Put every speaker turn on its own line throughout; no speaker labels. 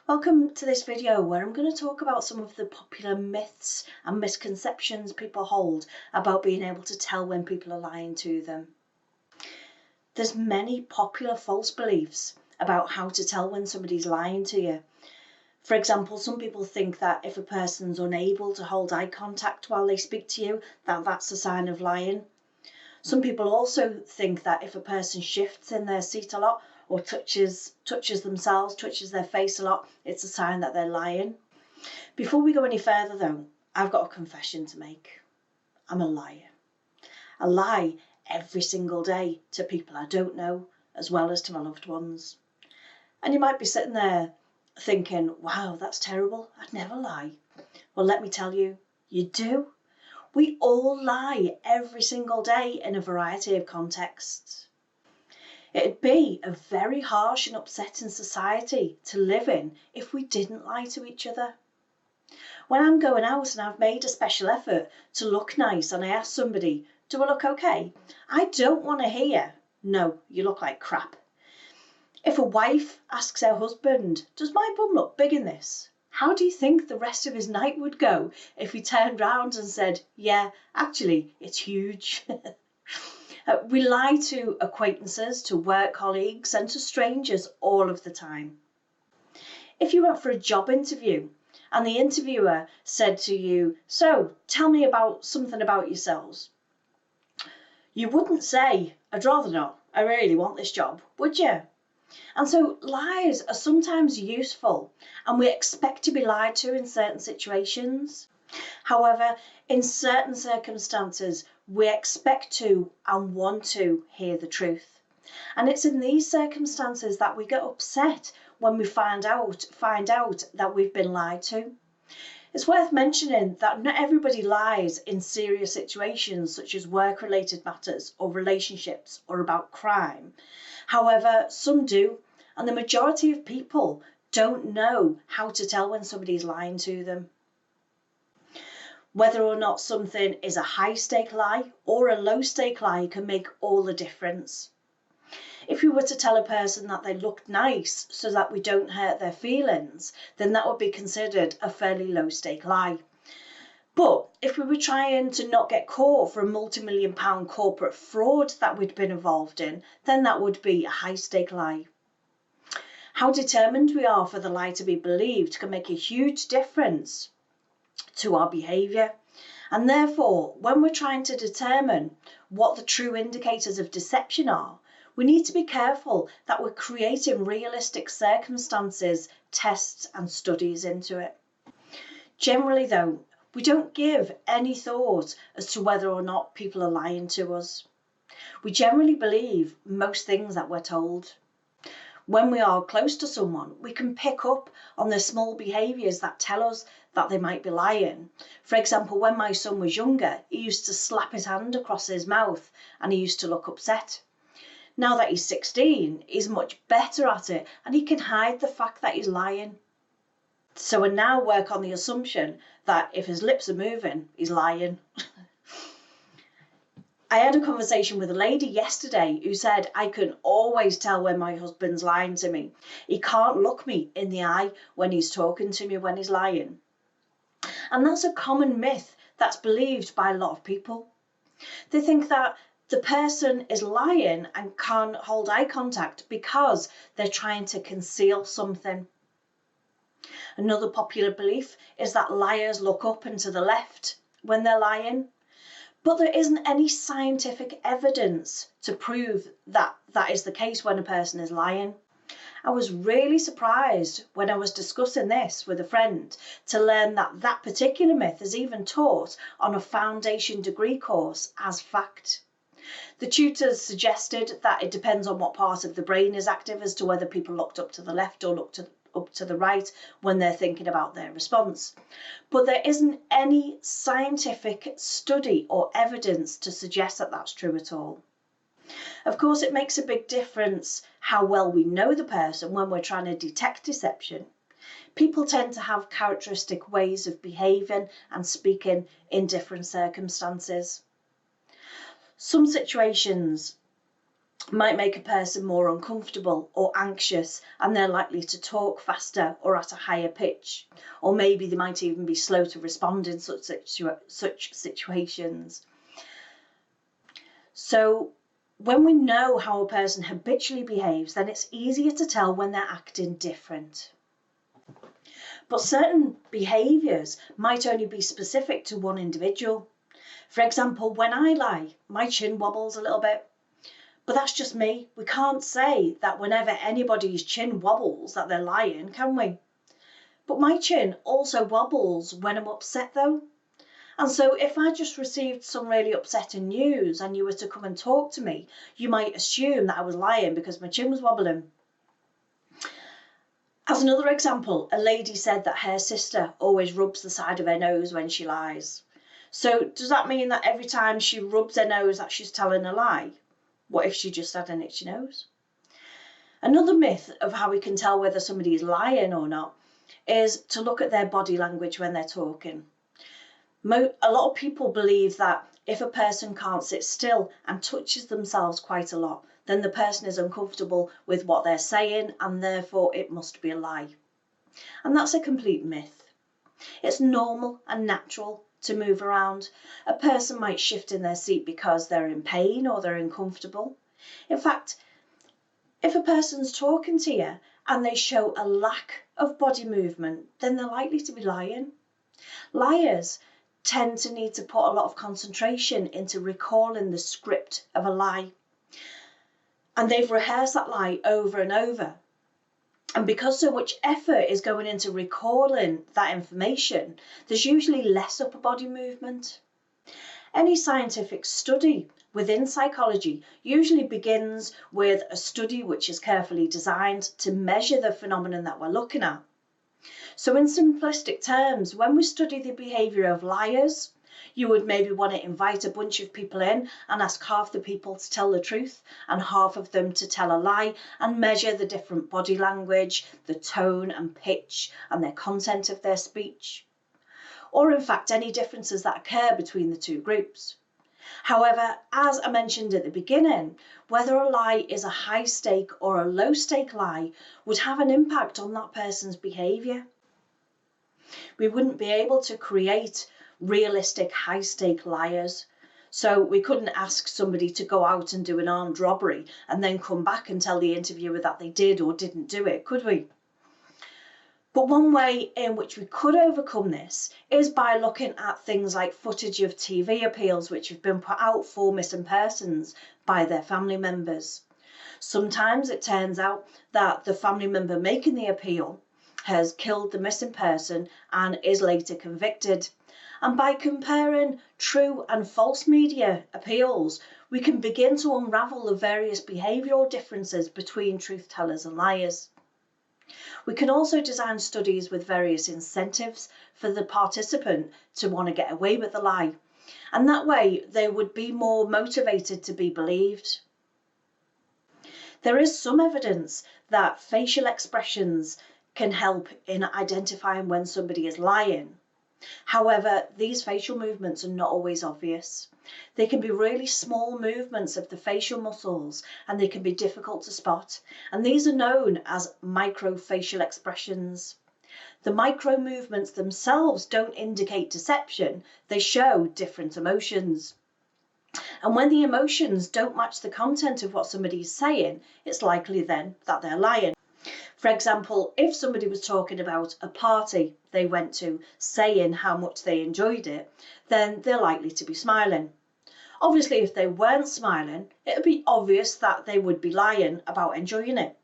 Welcome to this video where I'm going to talk about some of the popular myths and misconceptions people hold about being able to tell when people are lying to them. There's many popular false beliefs about how to tell when somebody's lying to you. For example, some people think that if a person's unable to hold eye contact while they speak to you, that's a sign of lying. Some people also think that if a person shifts in their seat a lot or touches themselves, twitches their face a lot, it's a sign that they're lying. Before we go any further though, I've got a confession to make. I'm a liar. I lie every single day to people I don't know, as well as to my loved ones. And you might be sitting there thinking, wow, that's terrible. I'd never lie. Well, let me tell you, you do. We all lie every single day in a variety of contexts. It'd be a very harsh and upsetting society to live in if we didn't lie to each other. When I'm going out and I've made a special effort to look nice and I ask somebody, do I look okay? I don't want to hear, no, you look like crap. If a wife asks her husband, does my bum look big in this? How do you think the rest of his night would go if he turned round and said, yeah, actually, it's huge? We lie to acquaintances, to work colleagues and to strangers all of the time. If you went for a job interview and the interviewer said to you, so tell me about something about yourselves, you wouldn't say, I'd rather not, I really want this job, would you? And so lies are sometimes useful and we expect to be lied to in certain situations. However, in certain circumstances, we expect to and want to hear the truth. And it's in these circumstances that we get upset when we find out that we've been lied to. It's worth mentioning that not everybody lies in serious situations such as work-related matters or relationships or about crime. However, some do, and the majority of people don't know how to tell when somebody's lying to them. Whether or not something is a high-stake lie or a low-stake lie can make all the difference. If we were to tell a person that they looked nice so that we don't hurt their feelings, then that would be considered a fairly low-stake lie. But if we were trying to not get caught for a multi-million-pound corporate fraud that we'd been involved in, then that would be a high-stake lie. How determined we are for the lie to be believed can make a huge difference to our behaviour. And therefore, when we're trying to determine what the true indicators of deception are, we need to be careful that we're creating realistic circumstances, tests and studies into it. Generally though, we don't give any thought as to whether or not people are lying to us. We generally believe most things that we're told. When we are close to someone, we can pick up on the small behaviours that tell us that they might be lying. For example, when my son was younger, he used to slap his hand across his mouth and he used to look upset. Now that he's 16, he's much better at it and he can hide the fact that he's lying. So we now work on the assumption that if his lips are moving, he's lying. I had a conversation with a lady yesterday who said, I can always tell when my husband's lying to me. He can't look me in the eye when he's talking to me when he's lying. And that's a common myth that's believed by a lot of people. They think that the person is lying and can't hold eye contact because they're trying to conceal something. Another popular belief is that liars look up and to the left when they're lying. But there isn't any scientific evidence to prove that that is the case when a person is lying. I was really surprised when I was discussing this with a friend to learn that that particular myth is even taught on a foundation degree course as fact. The tutors suggested that it depends on what part of the brain is active as to whether people looked up to the left or looked up to the right when they're thinking about their response. But there isn't any scientific study or evidence to suggest that that's true at all. Of course, it makes a big difference how well we know the person when we're trying to detect deception. People tend to have characteristic ways of behaving and speaking in different circumstances. Some situations might make a person more uncomfortable or anxious, and they're likely to talk faster or at a higher pitch. Or maybe they might even be slow to respond in such situations. So when we know how a person habitually behaves, then it's easier to tell when they're acting different. But certain behaviours might only be specific to one individual. For example, when I lie, my chin wobbles a little bit. But that's just me. We can't say that whenever anybody's chin wobbles that they're lying, can we? But my chin also wobbles when I'm upset though. And so if I just received some really upsetting news and you were to come and talk to me, you might assume that I was lying because my chin was wobbling. As another example, a lady said that her sister always rubs the side of her nose when she lies. So does that mean that every time she rubs her nose that she's telling a lie? What if she just had an itchy nose? Another myth of how we can tell whether somebody is lying or not is to look at their body language when they're talking. A lot of people believe that if a person can't sit still and touches themselves quite a lot, then the person is uncomfortable with what they're saying and therefore it must be a lie. And that's a complete myth. It's normal and natural to move around. A person might shift in their seat because they're in pain or they're uncomfortable. In fact, if a person's talking to you and they show a lack of body movement, then they're likely to be lying. Liars tend to need to put a lot of concentration into recalling the script of a lie. And they've rehearsed that lie over and over. And because so much effort is going into recalling that information, there's usually less upper body movement. Any scientific study within psychology usually begins with a study which is carefully designed to measure the phenomenon that we're looking at. So in simplistic terms, when we study the behaviour of liars, you would maybe want to invite a bunch of people in and ask half the people to tell the truth and half of them to tell a lie, and measure the different body language, the tone and pitch and the content of their speech, or in fact any differences that occur between the two groups. However, as I mentioned at the beginning, whether a lie is a high stake or a low stake lie would have an impact on that person's behaviour. We wouldn't be able to create realistic high stake liars. So we couldn't ask somebody to go out and do an armed robbery and then come back and tell the interviewer that they did or didn't do it, could we? But one way in which we could overcome this is by looking at things like footage of TV appeals which have been put out for missing persons by their family members. Sometimes it turns out that the family member making the appeal has killed the missing person and is later convicted. And by comparing true and false media appeals, we can begin to unravel the various behavioural differences between truth tellers and liars. We can also design studies with various incentives for the participant to want to get away with the lie, and that way they would be more motivated to be believed. There is some evidence that facial expressions can help in identifying when somebody is lying. However, these facial movements are not always obvious. They can be really small movements of the facial muscles and they can be difficult to spot. And these are known as microfacial expressions. The micro movements themselves don't indicate deception, they show different emotions. And when the emotions don't match the content of what somebody is saying, it's likely then that they're lying. For example, if somebody was talking about a party they went to, saying how much they enjoyed it, then they're likely to be smiling. Obviously, if they weren't smiling, it would be obvious that they would be lying about enjoying it.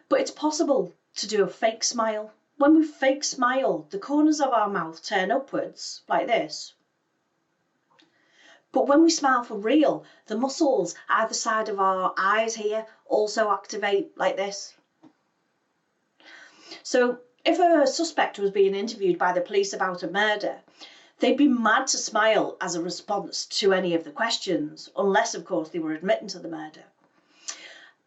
But it's possible to do a fake smile. When we fake smile, the corners of our mouth turn upwards, like this. But when we smile for real, the muscles either side of our eyes here also activate like this. So if a suspect was being interviewed by the police about a murder, they'd be mad to smile as a response to any of the questions, unless, of course, they were admitting to the murder.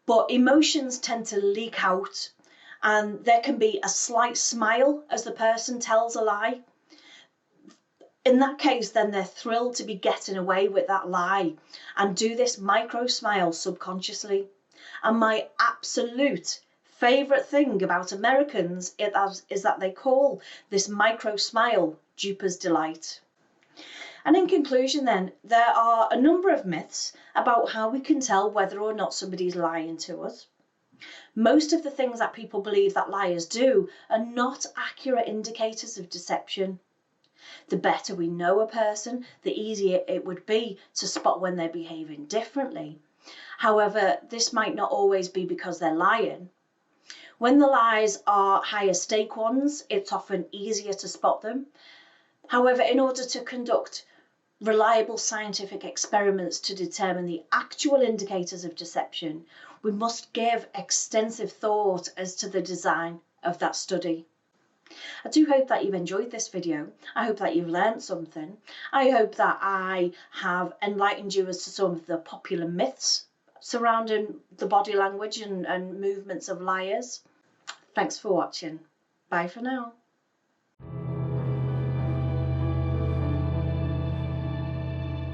But emotions tend to leak out, and there can be a slight smile as the person tells a lie. In that case, then they're thrilled to be getting away with that lie and do this micro smile subconsciously. And my absolute favourite thing about Americans is that they call this micro smile duper's delight. And in conclusion then, there are a number of myths about how we can tell whether or not somebody's lying to us. Most of the things that people believe that liars do are not accurate indicators of deception. The better we know a person, the easier it would be to spot when they're behaving differently. However, this might not always be because they're lying. When the lies are higher stake ones, it's often easier to spot them. However, in order to conduct reliable scientific experiments to determine the actual indicators of deception, we must give extensive thought as to the design of that study. I do hope that you've enjoyed this video. I hope that you've learned something. I hope that I have enlightened you as to some of the popular myths surrounding the body language and movements of liars. Thanks for watching. Bye for now.